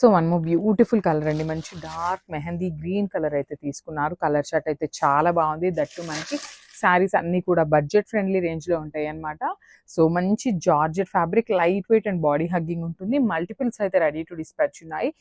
So one more beautiful colour అండి, మంచి dark mehndi green colour అయితే తీసుకున్నారు. కలర్ చార్ట్ అయితే చాలా బాగుంది. దట్టు మనకి శారీస్ అన్నీ కూడా బడ్జెట్ ఫ్రెండ్లీ రేంజ్లో ఉంటాయి అన్నమాట. సో మంచి georgette fabric, light weight and body hugging ఉంటుంది. మల్టిపుల్స్ అయితే రెడీ టు డిస్పాచ్ ఉన్నాయి.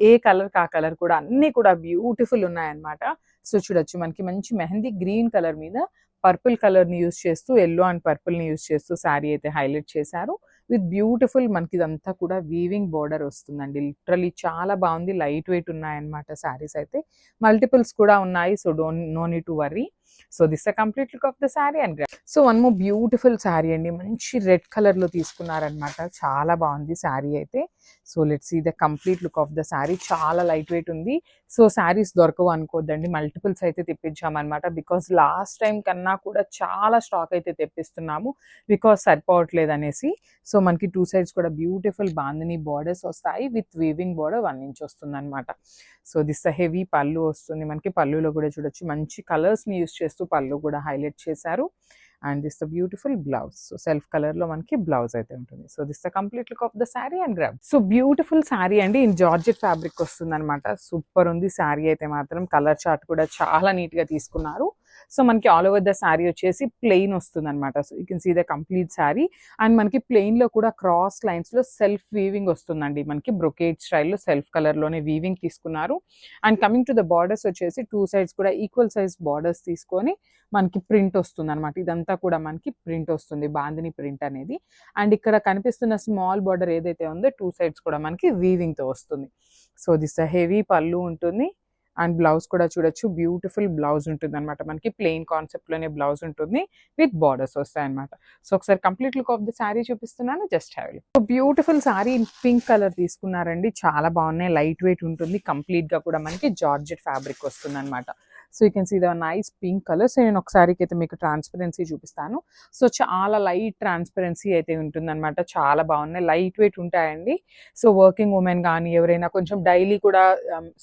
ఏ కలర్ కా కలర్ కూడా అన్నీ కూడా బ్యూటిఫుల్ ఉన్నాయన్నమాట. సో చూడొచ్చు మనకి మంచి మెహందీ గ్రీన్ కలర్ మీద పర్పుల్ కలర్ని యూస్ చేస్తూ, ఎల్లో అండ్ పర్పుల్ని యూస్ చేస్తూ శారీ అయితే హైలైట్ చేశారు. విత్ బ్యూటిఫుల్ మనకి ఇదంతా కూడా వీవింగ్ బోర్డర్ వస్తుందండి. లిటరలీ చాలా బాగుంది. లైట్ వెయిట్ ఉన్నాయన్నమాట శారీస్ అయితే. మల్టిపుల్స్ కూడా ఉన్నాయి. So no need to worry. So this the complete look of the sari and so one more beautiful sari అండి, మంచి రెడ్ కలర్ లో తీసుకున్నారనమాట. చాలా బాగుంది శారీ అయితే. So let's see the complete look of the sari. చాలా లైట్ వెయిట్ ఉంది. సో శారీస్ దొరకవు అనుకోద్దండి, మల్టిపుల్స్ అయితే తెప్పించామన్నమాట. బికాస్ లాస్ట్ టైం కన్నా కూడా చాలా స్టాక్ అయితే తెప్పిస్తున్నాము, బికాస్ సరిపోవట్లేదు అనేసి. సో మనకి టూ సైడ్స్ కూడా బ్యూటిఫుల్ బాందిని బార్డర్స్ వస్తాయి విత్ వీవింగ్ బార్డర్ 1 ఇంచ్ వస్తుంది అనమాట. సో దిస్ హెవీ పళ్ళు వస్తుంది మనకి. పళ్ళులో కూడా చూడొచ్చు మంచి కలర్స్ని యూస్ చేస్తూ పళ్ళు కూడా హైలైట్ చేశారు. And this the beautiful blouse. So self colour లో మనకి బ్లౌజ్ అయితే ఉంటుంది. So this the complete look of the sari and grab. So beautiful sari అండి, ఇన్ జార్జెట్ ఫ్యాబ్రిక్ వస్తుంది అనమాట. సూపర్ ఉంది శారీ అయితే మాత్రం. కలర్ చార్ట్ కూడా చాలా నీట్ గా తీసుకున్నారు. సో మనకి ఆల్ ఓవర్ ద శారీ వచ్చేసి ప్లెయిన్ వస్తుంది అనమాట. So you can see the complete sari. And మనకి ప్లెయిన్ లో కూడా క్రాస్ లైన్స్ లో సెల్ఫ్ వీవింగ్ వస్తుందండి. మనకి బ్రొకేట్ స్టైల్లో సెల్ఫ్ కలర్ లోనే వీవింగ్ తీసుకున్నారు. And coming to the borders వచ్చేసి టూ సైడ్స్ కూడా ఈక్వల్ సైజ్ బార్డర్స్ తీసుకొని మనకి ప్రింట్ వస్తుంది అనమాట. ఇదంతా కూడా మనకి ప్రింట్ వస్తుంది, బాందిని ప్రింట్ అనేది. అండ్ ఇక్కడ కనిపిస్తున్న స్మాల్ బార్డర్ ఏదైతే ఉందో టూ సైడ్స్ కూడా మనకి వీవింగ్ తో వస్తుంది. సో దిస్ హెవీ పళ్ళు ఉంటుంది. అండ్ బ్లౌజ్ కూడా చూడొచ్చు, బ్యూటిఫుల్ బ్లౌజ్ ఉంటుంది అనమాట. మనకి ప్లెయిన్ కాన్సెప్ట్ లోనే బ్లౌజ్ ఉంటుంది విత్ బార్డర్స్ వస్తాయి అనమాట. సో ఒకసారి complete look of the sari చూపిస్తున్నాను, just have it. So beautiful sari in pink colour తీసుకున్నారండి. చాలా బాగున్నాయి. లైట్ వెయిట్ ఉంటుంది. కంప్లీట్ గా కూడా మనకి జార్జెట్ ఫ్యాబ్రిక్ వస్తుంది అనమాట. So you can see the nice pink colour. So నేను ఒకసారికి అయితే మీకు ట్రాన్స్పరెన్సీ చూపిస్తాను. సో చాలా లైట్ ట్రాన్స్పరెన్సీ అయితే ఉంటుంది అనమాట. చాలా బాగున్నాయి, లైట్ వెయిట్ ఉంటాయండి. సో వర్కింగ్ ఉమెన్ కానీ ఎవరైనా కొంచెం డైలీ కూడా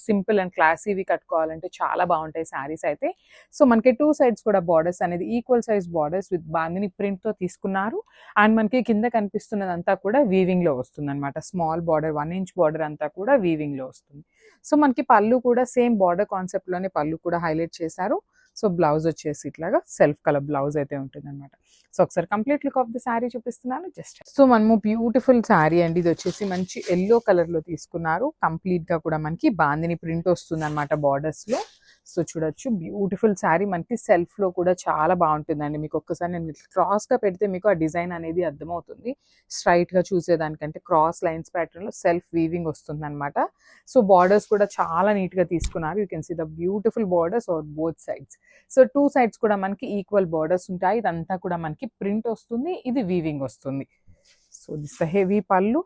సింపుల్ అండ్ క్లాసీవి కట్టుకోవాలంటే చాలా బాగుంటాయి శారీస్ అయితే. సో మనకి టూ సైడ్స్ కూడా బార్డర్స్ అనేది equal size borders with bandhani print తో తీసుకున్నారు. అండ్ మనకి కింద కనిపిస్తున్నదంతా కూడా వీవింగ్ లో వస్తుంది అనమాట. స్మాల్ బార్డర్ 1 ఇంచ్ బార్డర్ అంతా కూడా వీవింగ్ లో వస్తుంది. సో మనకి పళ్ళు కూడా సేమ్ బార్డర్ కాన్సెప్ట్ లోనే పళ్ళు కూడా హైలైట్ చేశారు. సో బ్లౌజ్ వచ్చేసి ఇట్లాగా సెల్ఫ్ కలర్ బ్లౌజ్ అయితే ఉంటుంది అనమాట. సో ఒకసారి complete look of the sari చూపిస్తున్నాను జస్ట్. సో మనము బ్యూటిఫుల్ శారీ అండి. ఇది వచ్చేసి మంచి ఎల్లో కలర్ లో తీసుకున్నారు. కంప్లీట్ గా కూడా మనకి బాందిని ప్రింట్ వస్తుంది అనమాట బార్డర్స్ లో. సో చూడొచ్చు బ్యూటిఫుల్ శారీ. మనకి సెల్ఫ్ లో కూడా చాలా బాగుంటుందండి. మీకు ఒక్కసారి నేను క్రాస్ గా పెడితే మీకు ఆ డిజైన్ అనేది అర్థమవుతుంది. స్ట్రైట్ గా చూసేదానికంటే క్రాస్ లైన్స్ ప్యాటర్న్ లో సెల్ఫ్ వీవింగ్ వస్తుంది అనమాట. సో బార్డర్స్ కూడా చాలా నీట్ గా తీసుకున్నారు. You can see the beautiful borders are both sides. So two sides కూడా మనకి ఈక్వల్ బార్డర్స్ ఉంటాయి. ఇదంతా కూడా మనకి ప్రింట్ వస్తుంది, ఇది వీవింగ్ వస్తుంది. సో దిస్ హెవీ పళ్ళు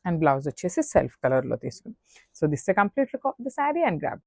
అండ్ బ్లౌజ్ వచ్చేసి సెల్ఫ్ కలర్ లో తీసుకుంది. So this the complete look of the sari and grab.